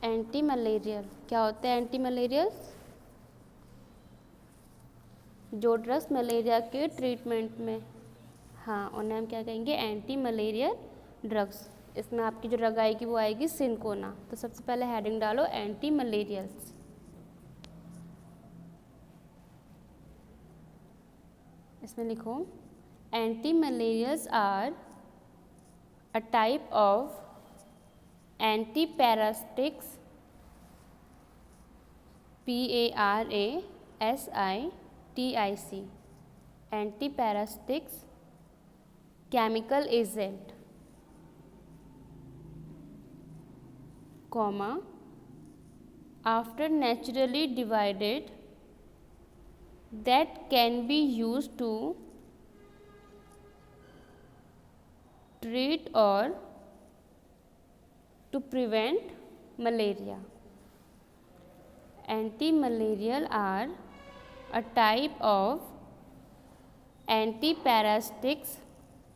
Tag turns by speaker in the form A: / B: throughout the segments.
A: Anti malarial क्या होते हैं? एंटी मलेरियल्स जो ड्रग्स मलेरिया के ट्रीटमेंट में, हाँ उन्हें हम क्या कहेंगे? Anti malarial drugs. इसमें आपकी जो ड्रग आएगी वो आएगी सिनकोना। तो सबसे पहले हेडिंग डालो एंटी मलेरियल्स। इसमें लिखो anti malarials are a type of anti parasitics PARASITIC anti parasitics chemical agent, comma, after naturally divided, that can be used to treat or to prevent malaria. Anti-malarial are a type of anti-parasitics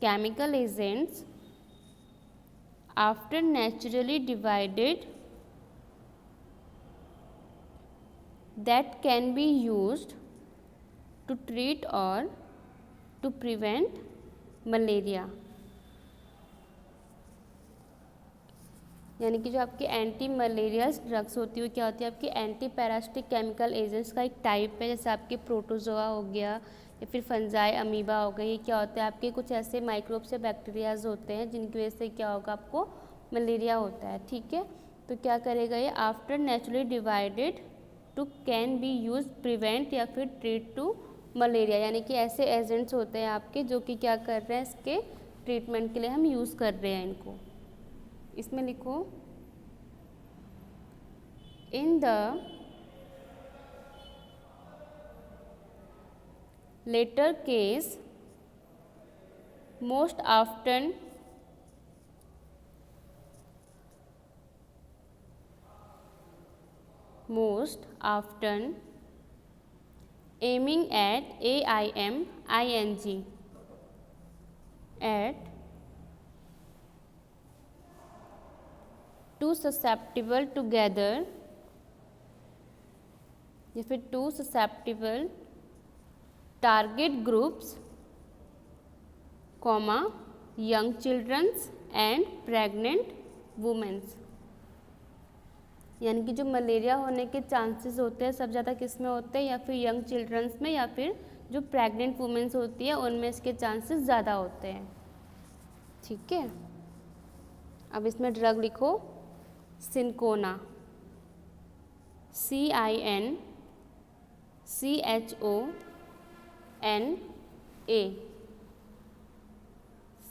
A: chemical agents after naturally divided that can be used to treat or to prevent malaria. यानी कि जो आपकी anti मलेरियस drugs होती है वो क्या होती है? आपकी एंटी पैरासिटिक केमिकल एजेंट्स का एक टाइप है। जैसे आपके प्रोटोजोआ हो गया या फिर फंजाई अमीबा हो गई। क्या होते हैं? आपके कुछ ऐसे माइक्रोब्स या बैक्टीरियाज होते हैं जिनकी वजह से क्या होगा? आपको मलेरिया होता है। ठीक है, तो क्या करेगा ये? After naturally divided to can be use prevent या फिर ट्रीट टू मलेरिया। यानी कि ऐसे एजेंट्स होते हैं आपके जो कि क्या कर रहे हैं? इसके ट्रीटमेंट के लिए हम यूज़ कर रहे हैं इनको। इसमें लिखो in the latter case most often aiming at AIMING at two susceptible together या फिर two susceptible target groups, comma, young children's and pregnant women's। यानी कि जो मलेरिया होने के चांसेस होते हैं सब ज़्यादा किस में होते हैं? या फिर यंग चिल्ड्रंस में या फिर जो प्रेग्नेंट वुमेन्स होती है उनमें इसके चांसेस ज़्यादा होते हैं। ठीक है, अब इसमें ड्रग लिखो सिनकोना, CINCHONA,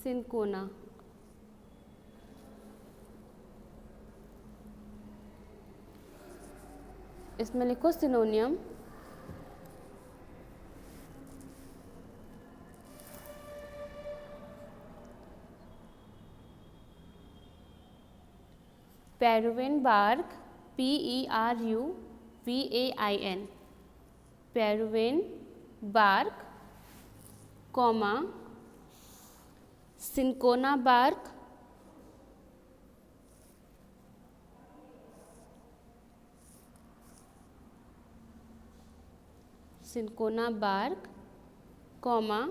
A: सिनकोना। इसमें लिखो सिनोनियम पेरुविनबार्क, PERUVAIN, पेरुविनबार्क, comma, cinchona bark, cinchona bark, comma,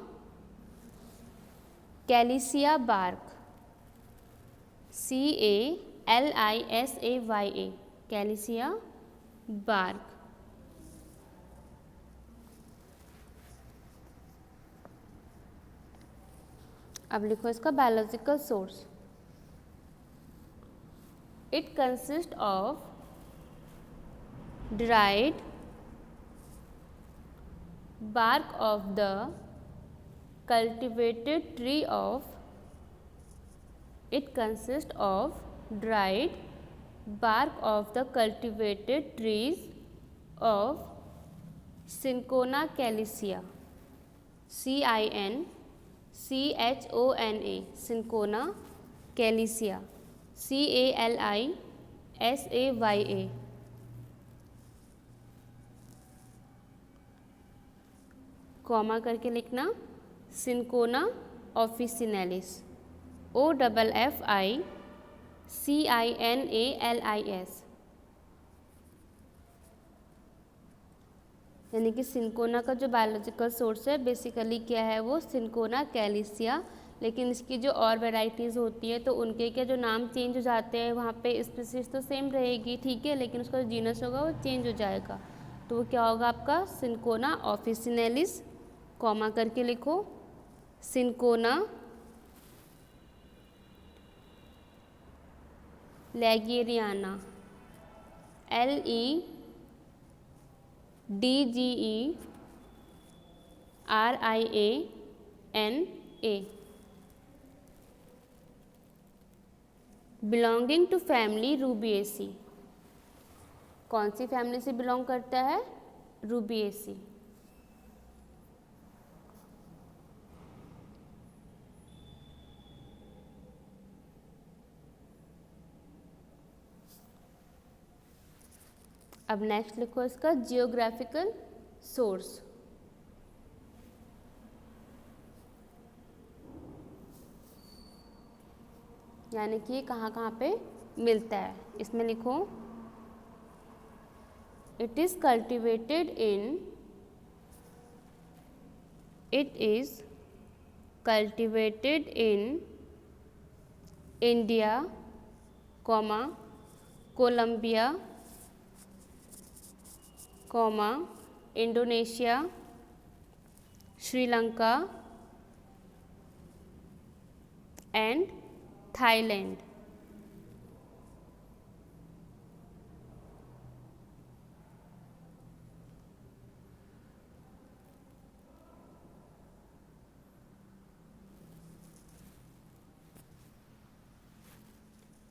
A: कैलिसिया bark, CALISAYA, कैलिसिया bark. अब लिखो इसका biological source. It consist of dried bark of the cultivated tree of, it consists of dried bark of the cultivated trees of Cinchona calicia, CINCHONA, Cinchona calicia, CALISAYA, comma करके लिखना cinchona officinalis, OFFICINALIS, यानी कि cinchona का जो biological source है basically क्या है, वो सिंकोना कैलिसिया। लेकिन इसकी जो और वेराइटीज़ होती है तो उनके क्या जो नाम चेंज हो जाते हैं, वहाँ पे स्पीसीज तो सेम रहेगी, ठीक है, लेकिन उसका जो जीनस होगा वो चेंज हो जाएगा। तो वो क्या होगा आपका सिंकोना ऑफिसिनेलिस, कॉमा करके लिखो, cinchona ledgeriana, LEDGERIANA, belonging to family Rubiaceae. कौन सी फैमिली से बिलोंग करता है, रूबिएसी। अब नेक्स्ट लिखो इसका जियोग्राफिकल सोर्स। यानी कि कहाँ कहाँ पे मिलता है, इसमें लिखो it is cultivated in India, comma Colombia, comma Indonesia, Sri Lanka and Thailand.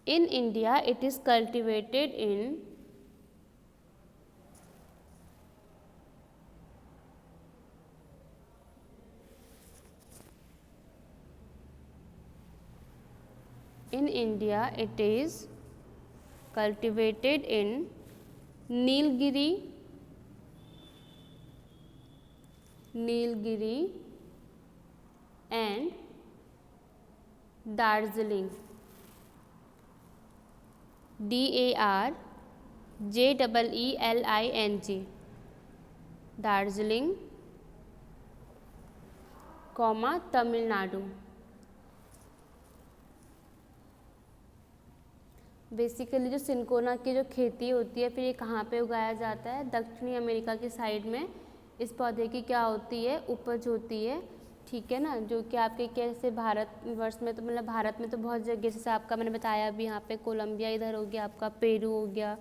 A: In India, it is cultivated in India, it is cultivated in Nilgiri and Darjeeling, DARJEELING, Darjeeling, comma Tamil Nadu. Basically जो सिंकोना की जो खेती होती है फिर ये कहाँ पे उगाया जाता है, दक्षिणी अमेरिका की साइड में इस पौधे की क्या होती है, उपज होती है, ठीक है ना। जो कि आपके कैसे भारतवर्ष में तो मतलब भारत में तो बहुत जगह, जैसे आपका मैंने बताया अभी यहाँ पे कोलंबिया इधर हो गया, आपका पेरू हो गया,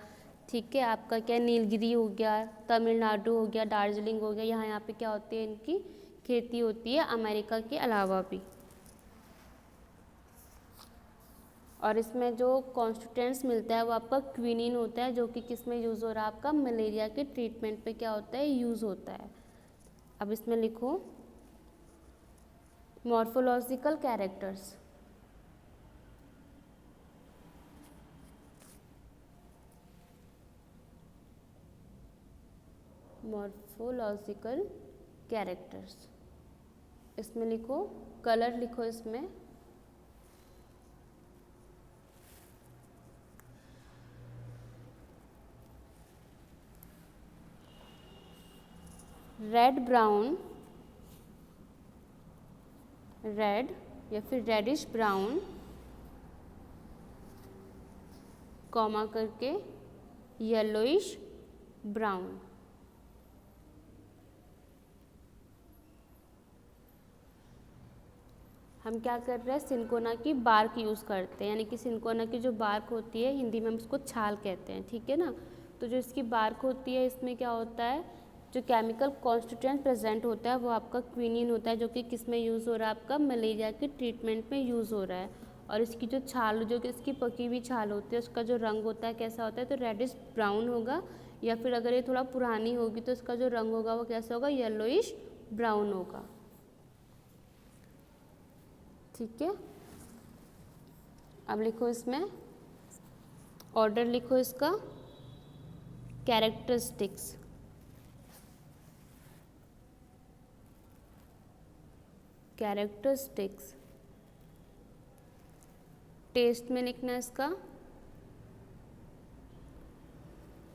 A: ठीक है, आपका क्या नीलगिरी हो गया, तमिलनाडु हो गया, दार्जिलिंग हो गया, यहाँ पे क्या होती है, इनकी खेती होती है अमेरिका के अलावा भी। और इसमें जो कॉन्स्टिट्यूएंट्स मिलता है वो आपका क्विनिन होता है, जो कि किस में यूज़ हो रहा है, आपका मलेरिया के ट्रीटमेंट पे क्या होता है, यूज़ होता है। अब इसमें लिखो मॉर्फोलॉजिकल कैरेक्टर्स। मॉर्फोलॉजिकल कैरेक्टर्स, इसमें लिखो कलर, लिखो इसमें रेड ब्राउन, रेड या फिर रेडिश ब्राउन, कॉमा करके येलोइश ब्राउन। हम क्या कर रहे हैं, सिंकोना की बार्क यूज़ करते हैं, यानी कि सिंकोना की जो बार्क होती है हिंदी में हम उसको छाल कहते हैं, ठीक है ना। तो जो इसकी बार्क होती है इसमें क्या होता है, जो केमिकल कॉन्स्टिट्यूएंट प्रेजेंट होता है वो आपका क्विनिन होता है, जो कि किस में यूज़ हो रहा है, आपका मलेरिया के ट्रीटमेंट में यूज़ हो रहा है। और इसकी जो छाल, जो कि इसकी पकी हुई छाल होती है, उसका जो रंग होता है कैसा होता है, तो रेडिश ब्राउन होगा, या फिर अगर ये थोड़ा पुरानी होगी तो इसका जो रंग होगा वो कैसा होगा, येलोइश ब्राउन होगा, ठीक है। अब लिखो इसमें ऑर्डर, लिखो इसका कैरेक्टरिस्टिक्स। कैरेक्टरिस्टिक्स टेस्ट में लिखना है इसका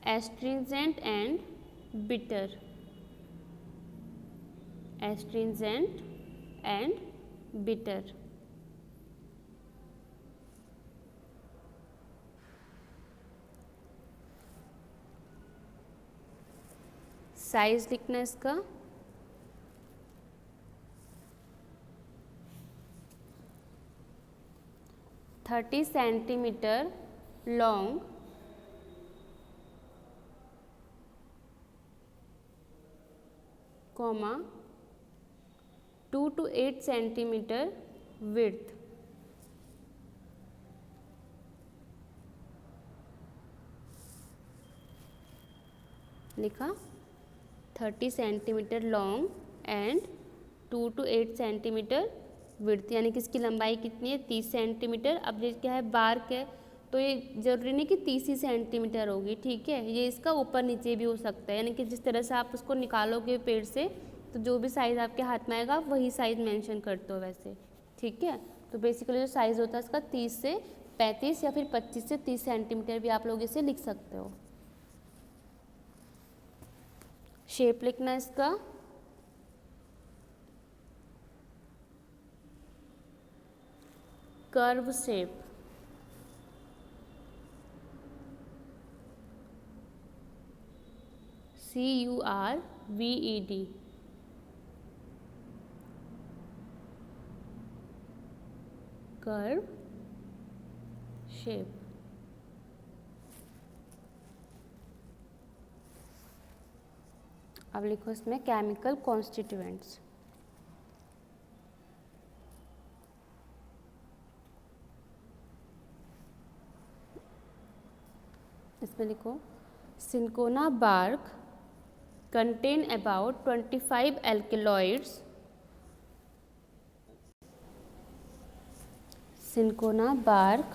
A: astringent and bitter, astringent and bitter. Size लिखना इसका 30 centimetre long, comma 2 to 8 centimetre width. लिखा 30 centimetre long and 2 to 8 centimetre width, यानी कि इसकी लंबाई कितनी है 30 सेंटीमीटर। अब ये क्या है बार्क है, तो ये जरूरी नहीं कि 30 ही सेंटीमीटर होगी, ठीक है, ये इसका ऊपर नीचे भी हो सकता है, यानी कि जिस तरह से आप उसको निकालोगे पेड़ से तो जो भी साइज़ आपके हाथ में आएगा वही साइज़ मेंशन करते हो वैसे, ठीक है। तो बेसिकली जो साइज़ होता है इसका 30 से 35 या फिर 25 से 30 सेंटीमीटर भी आप लोग इसे लिख सकते हो। शेप लिखना इसका curve shape, CURVED, curve shape. अब लिखो इसमें केमिकल कॉन्स्टिट्यूएंट्स। इसमें लिखो cinchona bark contain about 25 alkaloids, cinchona bark